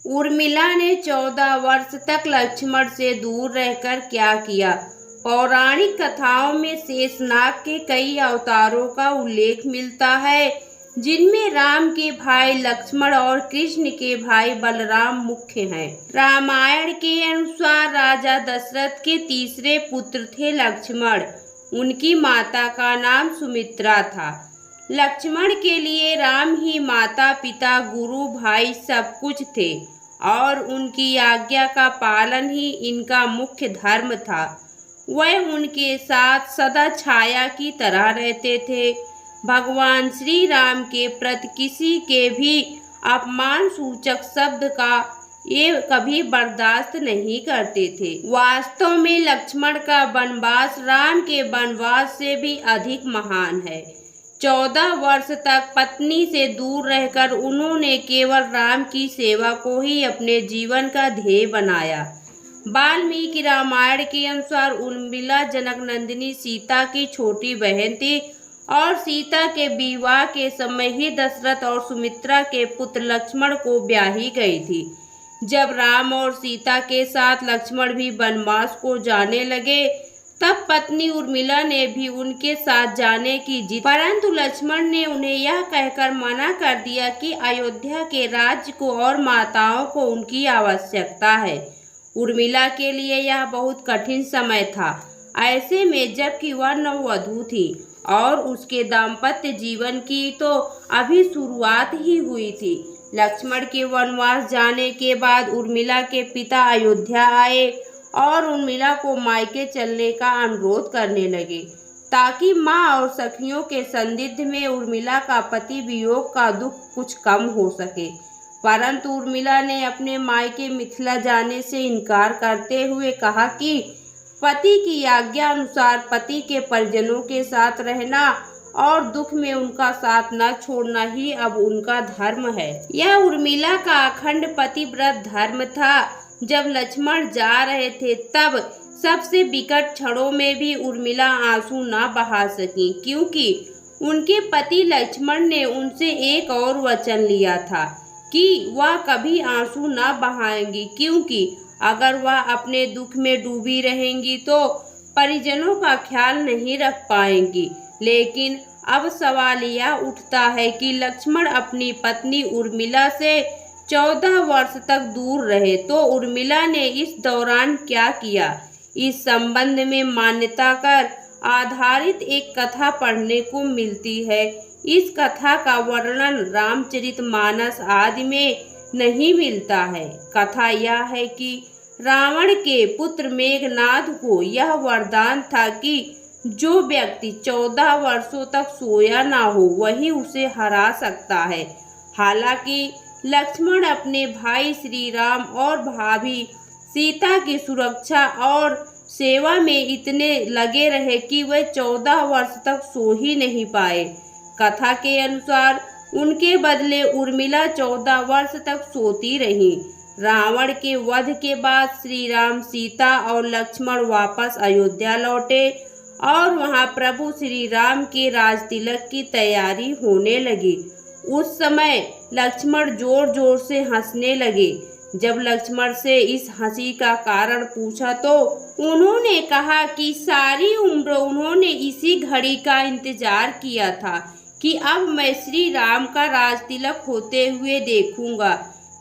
उर्मिला ने 14 वर्ष तक लक्ष्मण से दूर रहकर क्या किया। पौराणिक कथाओं में शेषनाग के कई अवतारों का उल्लेख मिलता है, जिनमें राम के भाई लक्ष्मण और कृष्ण के भाई बलराम मुख्य हैं। रामायण के अनुसार राजा दशरथ के तीसरे पुत्र थे लक्ष्मण। उनकी माता का नाम सुमित्रा था। लक्ष्मण के लिए राम ही माता पिता गुरु भाई सब कुछ थे और उनकी आज्ञा का पालन ही इनका मुख्य धर्म था। वह उनके साथ सदा छाया की तरह रहते थे। भगवान श्री राम के प्रति किसी के भी अपमान सूचक शब्द का ये कभी बर्दाश्त नहीं करते थे। वास्तव में लक्ष्मण का वनवास राम के वनवास से भी अधिक महान है। 14 वर्ष तक पत्नी से दूर रहकर उन्होंने केवल राम की सेवा को ही अपने जीवन का ध्येय बनाया। वाल्मीकि रामायण के अनुसार उर्मिला जनक नंदिनी सीता की छोटी बहन थी और सीता के विवाह के समय ही दशरथ और सुमित्रा के पुत्र लक्ष्मण को ब्याही गई थी। जब राम और सीता के साथ लक्ष्मण भी वनवास को जाने लगे, तब पत्नी उर्मिला ने भी उनके साथ जाने की जिद, परंतु लक्ष्मण ने उन्हें यह कहकर मना कर दिया कि अयोध्या के राज्य को और माताओं को उनकी आवश्यकता है। उर्मिला के लिए यह बहुत कठिन समय था। ऐसे में जबकि वह नववधू थी और उसके दाम्पत्य जीवन की तो अभी शुरुआत ही हुई थी। लक्ष्मण के वनवास जाने के बाद उर्मिला के पिता अयोध्या आए और उर्मिला को मायके चलने का अनुरोध करने लगे, ताकि माँ और सखियों के सानिध्य में उर्मिला का पति वियोग का दुख कुछ कम हो सके। परंतु उर्मिला ने अपने मायके मिथिला जाने से इनकार करते हुए कहा कि पति की आज्ञा अनुसार पति के परिजनों के साथ रहना और दुख में उनका साथ न छोड़ना ही अब उनका धर्म है। यह उर्मिला का अखंड पतिव्रत धर्म था। जब लक्ष्मण जा रहे थे, तब सबसे विकट क्षणों में भी उर्मिला आंसू न बहा सकी, क्योंकि उनके पति लक्ष्मण ने उनसे एक और वचन लिया था कि वह कभी आंसू न बहाएंगी, क्योंकि अगर वह अपने दुख में डूबी रहेंगी तो परिजनों का ख्याल नहीं रख पाएंगी। लेकिन अब सवाल यह उठता है कि लक्ष्मण अपनी पत्नी उर्मिला से 14 वर्ष तक दूर रहे, तो उर्मिला ने इस दौरान क्या किया। इस संबंध में मान्यता कर आधारित एक कथा पढ़ने को मिलती है। इस कथा का वर्णन रामचरितमानस आदि में नहीं मिलता है। कथा यह है कि रावण के पुत्र मेघनाद को यह वरदान था कि जो व्यक्ति 14 वर्षों तक सोया ना हो, वही उसे हरा सकता है। हालांकि लक्ष्मण अपने भाई श्री राम और भाभी सीता की सुरक्षा और सेवा में इतने लगे रहे कि वे 14 वर्ष तक सो ही नहीं पाए। कथा के अनुसार उनके बदले उर्मिला 14 वर्ष तक सोती रही। रावण के वध के बाद श्री राम, सीता और लक्ष्मण वापस अयोध्या लौटे और वहां प्रभु श्री राम के राज तिलक की तैयारी होने लगी। उस समय लक्ष्मण जोर जोर से हंसने लगे। जब लक्ष्मण से इस हंसी का कारण पूछा तो उन्होंने कहा कि सारी उम्र उन्होंने इसी घड़ी का इंतजार किया था कि अब मैं श्री राम का राज तिलक होते हुए देखूंगा,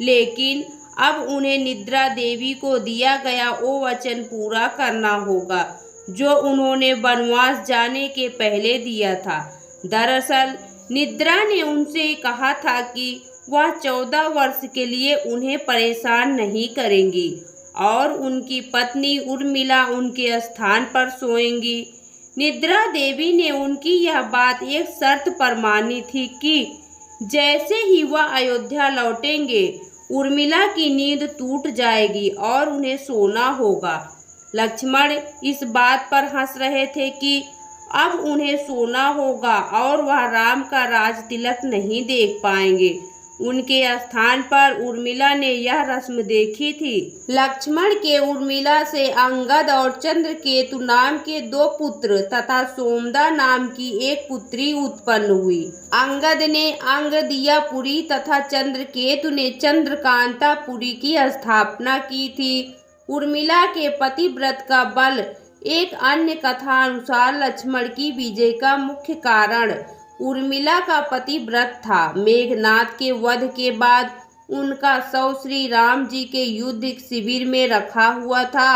लेकिन अब उन्हें निद्रा देवी को दिया गया वो वचन पूरा करना होगा जो उन्होंने वनवास जाने के पहले दिया था। दरअसल निद्रा ने उनसे कहा था कि वह 14 वर्ष के लिए उन्हें परेशान नहीं करेंगी और उनकी पत्नी उर्मिला उनके स्थान पर सोएंगी। निद्रा देवी ने उनकी यह बात एक शर्त पर मानी थी कि जैसे ही वह अयोध्या लौटेंगे, उर्मिला की नींद टूट जाएगी और उन्हें सोना होगा। लक्ष्मण इस बात पर हंस रहे थे कि अब उन्हें सोना होगा और वह राम का राज तिलक नहीं देख पाएंगे। उनके स्थान पर उर्मिला ने यह रस्म देखी थी। लक्ष्मण के उर्मिला से अंगद और चंद्रकेतु नाम के 2 पुत्र तथा सोमदा नाम की एक पुत्री उत्पन्न हुई। अंगद ने अंगदियापुरी तथा चंद्रकेतु ने चंद्रकांतापुरी की स्थापना की थी। उर्मिला के पतिव्रत का बल एक अन्य कथा अनुसार लक्ष्मण की विजय का मुख्य कारण उर्मिला का पतिव्रत था। मेघनाद के वध के बाद उनका शव श्री राम जी के युद्ध शिविर में रखा हुआ था।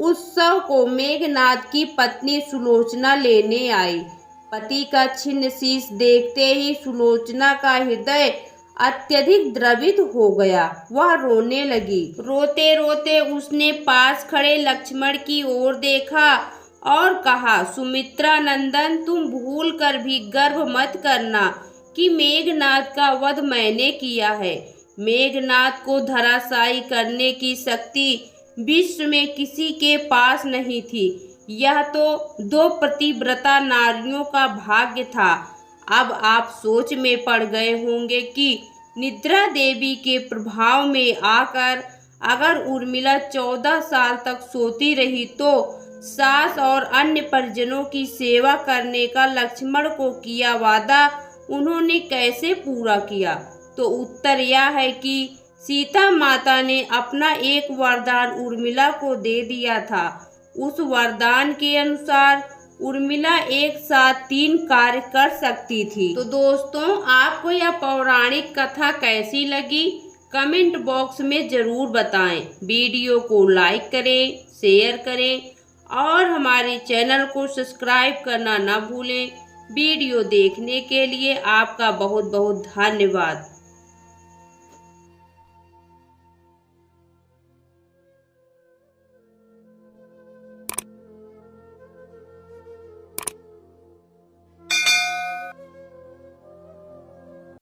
उस शव को मेघनाद की पत्नी सुलोचना लेने आई। पति का छिन्न शीश देखते ही सुलोचना का हृदय अत्यधिक द्रवित हो गया। वह रोने लगी। रोते रोते उसने पास खड़े लक्ष्मण की ओर देखा और कहा, सुमित्रा नंदन, तुम भूल कर भी गर्व मत करना कि मेघनाद का वध मैंने किया है। मेघनाद को धराशायी करने की शक्ति विश्व में किसी के पास नहीं थी। यह तो 2 पतिव्रता नारियों का भाग्य था। अब आप सोच में पड़ गए होंगे कि निद्रा देवी के प्रभाव में आकर अगर उर्मिला 14 साल तक सोती रही तो सास और अन्य परिजनों की सेवा करने का लक्ष्मण को किया वादा उन्होंने कैसे पूरा किया। तो उत्तर यह है कि सीता माता ने अपना एक वरदान उर्मिला को दे दिया था। उस वरदान के अनुसार उर्मिला एक साथ 3 कार्य कर सकती थी। तो दोस्तों, आपको यह पौराणिक कथा कैसी लगी कमेंट बॉक्स में ज़रूर बताएं। वीडियो को लाइक करें, शेयर करें और हमारे चैनल को सब्सक्राइब करना ना भूलें। वीडियो देखने के लिए आपका बहुत बहुत धन्यवाद।